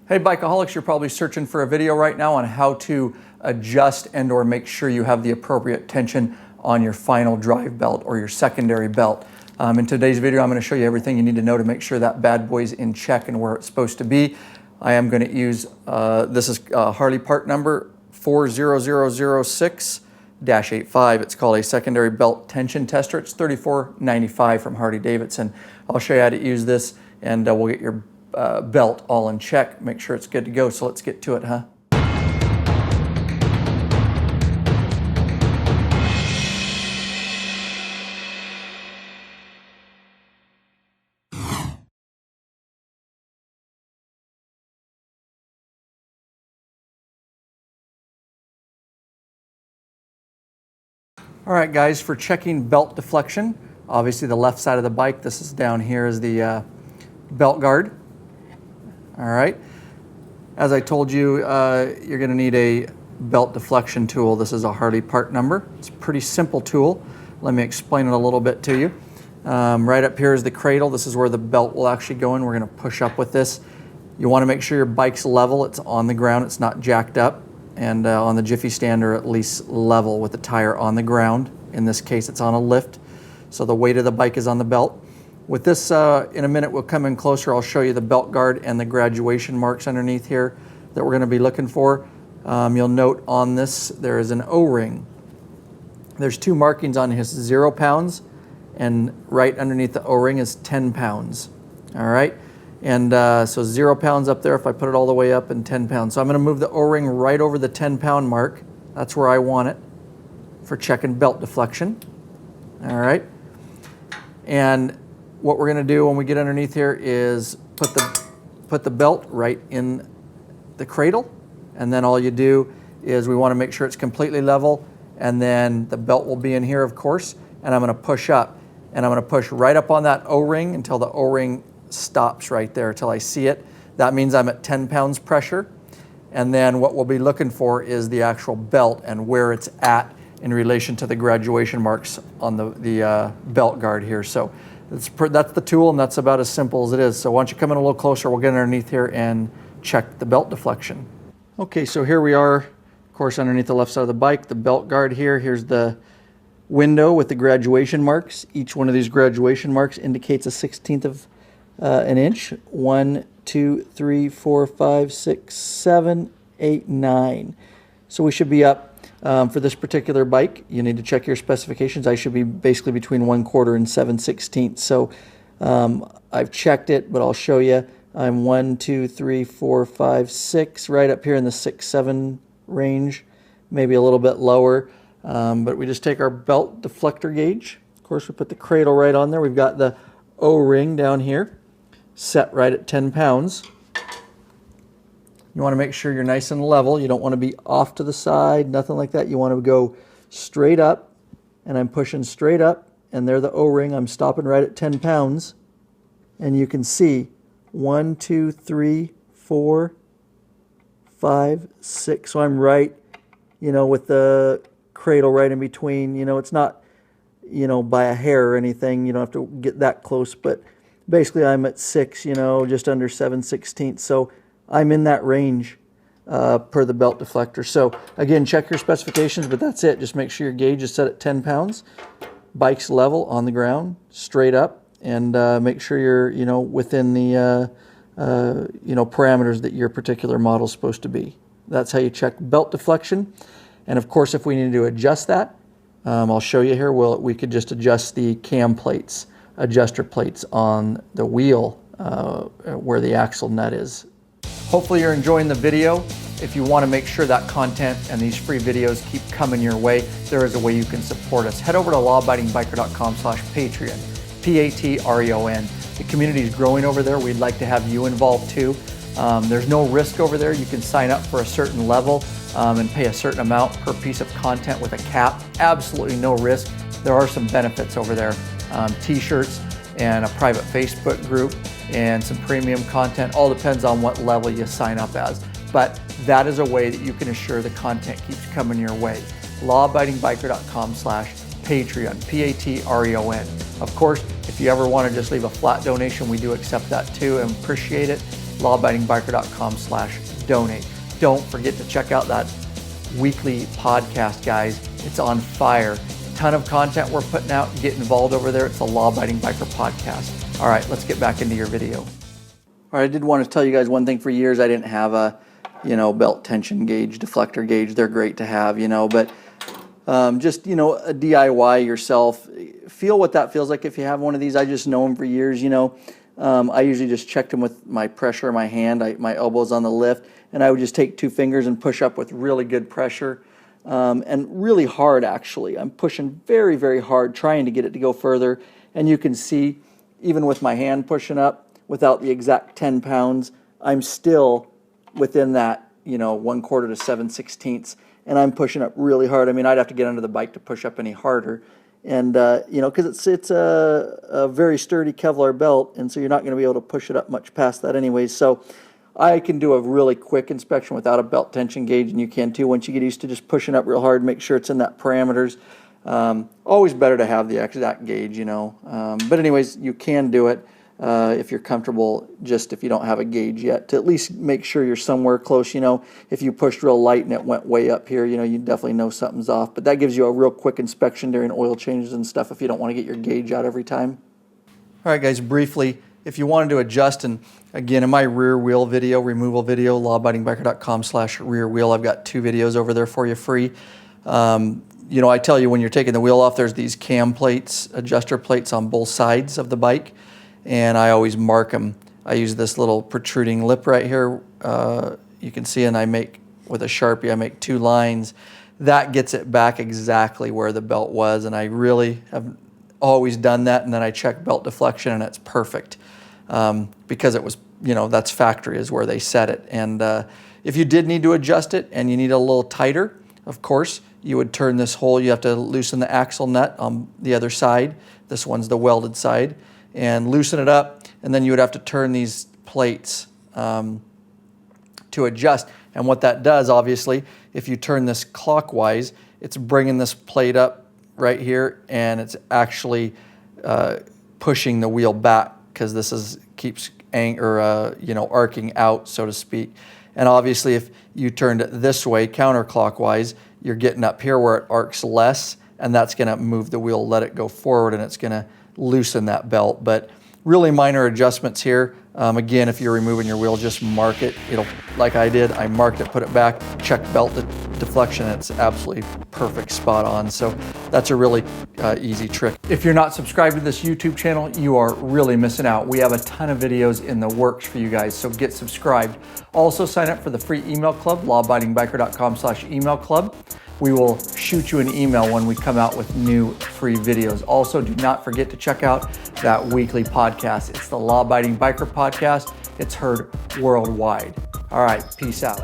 Hey Bikeaholics, you're probably searching for a video right now on how to adjust and or make sure you have the appropriate tension on your final drive belt or your secondary belt. In today's video, I'm going to show you everything you need to know to make sure that bad boy's in check and where it's supposed to be. I am going to use, this is Harley part number 40006-85. It's called a secondary belt tension tester. It's $34.95 from Harley Davidson. I'll show you how to use this and we'll get your belt all in check, make sure it's good to go. So let's get to it, huh? All right, guys, for checking belt deflection, obviously the left side of the bike, this is down here is the belt guard. All right, as I told you, you're going to need a belt deflection tool. This is a Harley part number. It's a pretty simple tool. Let me explain it a little bit to you. Right up here is the cradle. This is where the belt will actually go in. We're going to push up with this. You want to make sure your bike's level. It's on the ground. It's not jacked up. And on the Jiffy stand, or at least level with the tire on the ground. In this case, it's on a lift. So the weight of the bike is on the belt. With this, in a minute, we'll come in closer. I'll show you the belt guard and the graduation marks underneath here that we're going to be looking for. You'll note on this, there is an O-ring. There's two markings on his 0 pounds, and right underneath the O-ring is 10 pounds. All right, and so 0 pounds up there if I put it all the way up, and 10 pounds. So I'm going to move the O-ring right over the 10-pound mark. That's where I want it for checking belt deflection. All right, and what we're going to do when we get underneath here is put the belt right in the cradle, and then all you do is we want to make sure it's completely level, and then the belt will be in here, of course, and I'm going to push up, and I'm going to push right up on that O-ring until the O-ring stops right there, until I see it. That means I'm at 10 pounds pressure, and then what we'll be looking for is the actual belt and where it's at in relation to the graduation marks on the belt guard here. So that's the tool, and that's about as simple as it is. So why don't you come in a little closer, we'll get underneath here and check the belt deflection. Okay, so here we are, of course, underneath the left side of the bike, the belt guard here. Here's the window with the graduation marks. Each one of these graduation marks indicates a 1/16 of an inch. 1, 2, 3, 4, 5, 6, 7, 8, 9. So we should be up. For this particular bike, you need to check your specifications. I should be basically between 1/4 and 7/16. So I've checked it, but I'll show you. I'm 1, 2, 3, 4, 5, 6, right up here in the 6, 7 range, maybe a little bit lower. But we just take our belt deflector gauge. Of course, we put the cradle right on there. We've got the O-ring down here, set right at 10 pounds. You want to make sure you're nice and level. You don't want to be off to the side, nothing like that. You want to go straight up, and I'm pushing straight up, and there the O-ring. I'm stopping right at 10 pounds, and you can see 1, 2, 3, 4, 5, 6. So I'm right, with the cradle right in between. It's not, by a hair or anything. You don't have to get that close, but basically I'm at 6, just under 7/16. So I'm in that range per the belt deflector. So again, check your specifications, but that's it. Just make sure your gauge is set at 10 pounds. Bike's level on the ground, straight up, and make sure you're within the parameters that your particular model is supposed to be. That's how you check belt deflection. And of course, if we need to adjust that, I'll show you here. We could just adjust the cam plates, adjuster plates on the wheel where the axle nut is. Hopefully you're enjoying the video. If you want to make sure that content and these free videos keep coming your way, there is a way you can support us. Head over to lawabidingbiker.com/Patreon, Patreon. The community is growing over there. We'd like to have you involved too. There's no risk over there. You can sign up for a certain level and pay a certain amount per piece of content with a cap. Absolutely no risk. There are some benefits over there. T-shirts and a private Facebook group and some premium content. All depends on what level you sign up as. But that is a way that you can assure the content keeps coming your way. lawabidingbiker.com/Patreon, Patreon. Of course, if you ever want to just leave a flat donation, we do accept that too and appreciate it. lawabidingbiker.com/donate. Don't forget to check out that weekly podcast, guys. It's on fire. Ton of content we're putting out. Get involved over there. It's the Law Abiding Biker Podcast. All right, let's get back into your video. All right, I did want to tell you guys one thing. For years, I didn't have a, belt tension gauge, deflector gauge. They're great to have, but just, a DIY yourself. Feel what that feels like if you have one of these. I just know them for years, I usually just checked them with my pressure in my hand. My elbow's on the lift, and I would just take 2 fingers and push up with really good pressure. And really hard, actually. I'm pushing very, very hard, trying to get it to go further. And you can see, even with my hand pushing up, without the exact 10 pounds, I'm still within that, 1/4 to 7/16. And I'm pushing up really hard. I mean, I'd have to get under the bike to push up any harder. And, because it's a very sturdy Kevlar belt, and so you're not going to be able to push it up much past that anyways. So I can do a really quick inspection without a belt tension gauge, and you can too once you get used to just pushing up real hard, make sure it's in that parameters. Always better to have the exact gauge, But anyways, you can do it if you're comfortable, just if you don't have a gauge yet, to at least make sure you're somewhere close. If you pushed real light and it went way up here, you definitely know something's off. But that gives you a real quick inspection during oil changes and stuff if you don't want to get your gauge out every time. All right, guys, briefly, if you wanted to adjust, and again, in my rear wheel video, removal video, lawabidingbiker.com/rear wheel, I've got 2 videos over there for you free. I tell you, when you're taking the wheel off, there's these cam plates, adjuster plates on both sides of the bike, and I always mark them. I use this little protruding lip right here. You can see, and I make, with a Sharpie, I make 2 lines. That gets it back exactly where the belt was, and I really have always done that, and then I check belt deflection, and it's perfect. Because it was, that's factory is where they set it. And if you did need to adjust it and you need it a little tighter, of course, you would turn this hole. You have to loosen the axle nut on the other side. This one's the welded side. And loosen it up, and then you would have to turn these plates to adjust. And what that does, obviously, if you turn this clockwise, it's bringing this plate up right here, and it's actually pushing the wheel back, because this keeps arcing out, so to speak. And obviously, if you turned it this way, counterclockwise, you're getting up here where it arcs less, and that's going to move the wheel, let it go forward, and it's going to loosen that belt. But really minor adjustments here. Again, if you're removing your wheel, just mark it. It'll, like I did, I marked it, put it back, check belt deflection. It's absolutely perfect, spot on. So that's a really easy trick. If you're not subscribed to this YouTube channel, you are really missing out. We have a ton of videos in the works for you guys, so get subscribed. Also sign up for the free email club, lawabidingbiker.com/email club. We will shoot you an email when we come out with new free videos. Also, do not forget to check out that weekly podcast. It's the Law Abiding Biker Podcast. It's heard worldwide. All right, peace out.